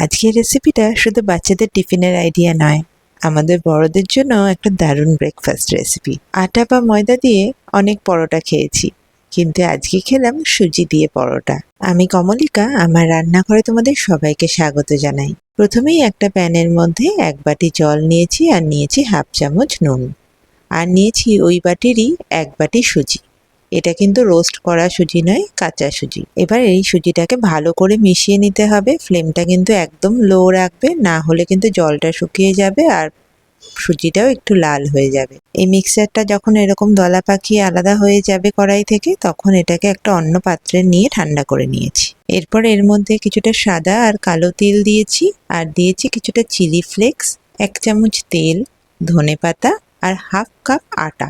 আজকের রেসিপিটা শুধু বাচ্চাদের টিফিনের আইডিয়া নয়, আমাদের বড়দের জন্য একটা দারুণ ব্রেকফাস্ট রেসিপি। আটা বা ময়দা দিয়ে অনেক পরোটা খেয়েছি, কিন্তু আজকে খেলাম সুজি দিয়ে পরোটা। আমি কমলিকা, আমার রান্নাঘরে তোমাদের সবাইকে স্বাগত জানাই। প্রথমেই একটা প্যানের মধ্যে 1 বাটি জল নিয়েছি, আর নিয়েছি হাফ চামচ নুন, আর নিয়েছি ওই বাটিরই 1 বাটি সুজি। এটা কিন্তু রোস্ট করা সুজি নয়, কাঁচা সুজি। এবার এই সুজিটাকে ভালো করে মিশিয়ে নিতে হবে। ফ্লেমটা কিন্তু একদম লো রাখবে, না হলে কিন্তু জলটা শুকিয়ে যাবে আর সুজিটাও একটু লাল হয়ে যাবে। এই মিক্সচারটা যখন এরকম দলা পাকিয়ে আলাদা হয়ে যাবে কড়াই থেকে, তখন এটাকে একটা অন্য পাত্রে নিয়ে ঠান্ডা করে নিয়েছি। এরপর এর মধ্যে কিছুটা সাদা আর কালো তিল দিয়েছি, আর দিয়েছি কিছুটা চিলি ফ্লেক্স, 1 চামচ তেল, ধনেপাতা আর হাফ কাপ আটা।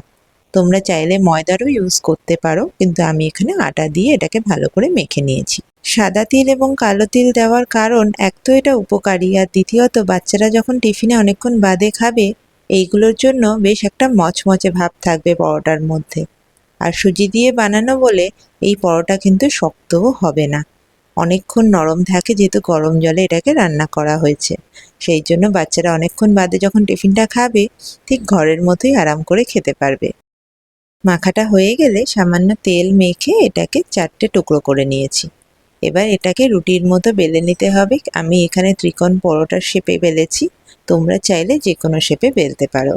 তোমরা চাইলে ময়দারও ইউজ করতে পারো, কিন্তু আমি এখানে আটা দিয়ে এটাকে ভালো করে মেখে নিয়েছি। সাদা তিল এবং কালো তিল দেওয়ার কারণ, এক তো এটা উপকারী, আর দ্বিতীয়ত বাচ্চারা যখন টিফিনে অনেকক্ষণ বাদে খাবে, এইগুলোর জন্য বেশ একটা মচমচে ভাব থাকবে পরোটার মধ্যে। আর সুজি দিয়ে বানানো বলে এই পরোটা কিন্তু শক্তও হবে না, অনেকক্ষণ নরম থাকে, যেহেতু গরম জলে এটাকে রান্না করা হয়েছে। সেই জন্য বাচ্চারা অনেকক্ষণ বাদে যখন টিফিনটা খাবে, ঠিক ঘরের মতোই আরাম করে খেতে পারবে। মাখাটা হয়ে গেলে সামান্য তেল মেখে এটাকে 4টে টুকরো করে নিয়েছি। এবার এটাকে রুটির মতো বেলে নিতে হবে। আমি এখানে ত্রিকোণ পরোটার শেপে বেলেছি, তোমরা চাইলে যে কোনো শেপে বেলতে পারো।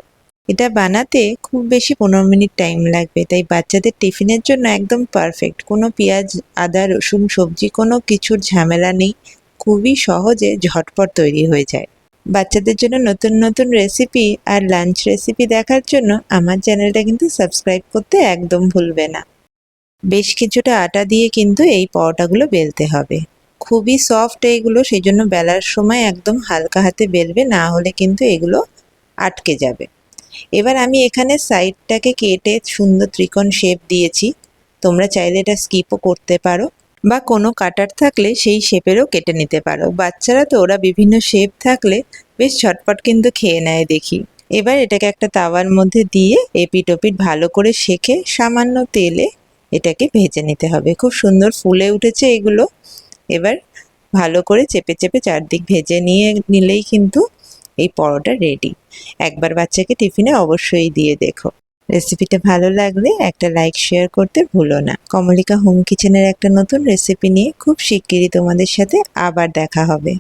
এটা বানাতে খুব বেশি 15 মিনিট টাইম লাগবে, তাই বাচ্চাদের টিফিনের জন্য একদম পারফেক্ট। কোনো পেঁয়াজ, আদা, রসুন, সবজি কোনো কিছুর ঝামেলা নেই, খুবই সহজে ঝটপট তৈরি হয়ে যায়। বাচ্চাদের জন্য নতুন নতুন রেসিপি আর লাঞ্চ রেসিপি দেখার জন্য আমার চ্যানেলটা কিন্তু সাবস্ক্রাইব করতে একদম ভুলবে না। বেশ কিছুটা আটা দিয়ে কিন্তু এই পরোটাগুলো বেলতে হবে। খুবই সফট এইগুলো, সেই জন্য বেলার সময় একদম হালকা হাতে বেলবে, না হলে কিন্তু এগুলো আটকে যাবে। এবার আমি এখানে সাইডটাকে কেটে সুন্দর ত্রিকোণ শেপ দিয়েছি। তোমরা চাইলে এটা স্কিপও করতে পারো, বা কোনো কাটার থাকলে সেই শেপেরও কেটে নিতে পারো। বাচ্চারা তো ওরা বিভিন্ন শেপ থাকলে বেশ ঝটপট কিন্তু খেয়ে নেয় দেখি। এবার এটাকে একটা তাওয়ার মধ্যে দিয়ে এপিট ওপিট ভালো করে সেঁকে সামান্য তেলে এটাকে ভেজে নিতে হবে। খুব সুন্দর ফুলে উঠেছে এগুলো। এবার ভালো করে চেপে চেপে চারদিক ভেজে নিয়ে নিলেই কিন্তু এই পরোটা রেডি। একবার বাচ্চাকে টিফিনে অবশ্যই দিয়ে দেখো। রেসিপিটা ভালো লাগলে একটা লাইক শেয়ার করতে ভুলো না। কমলিকা হোম কিচেনের একটা নতুন রেসিপি নিয়ে খুব শিগগিরই তোমাদের সাথে আবার দেখা হবে।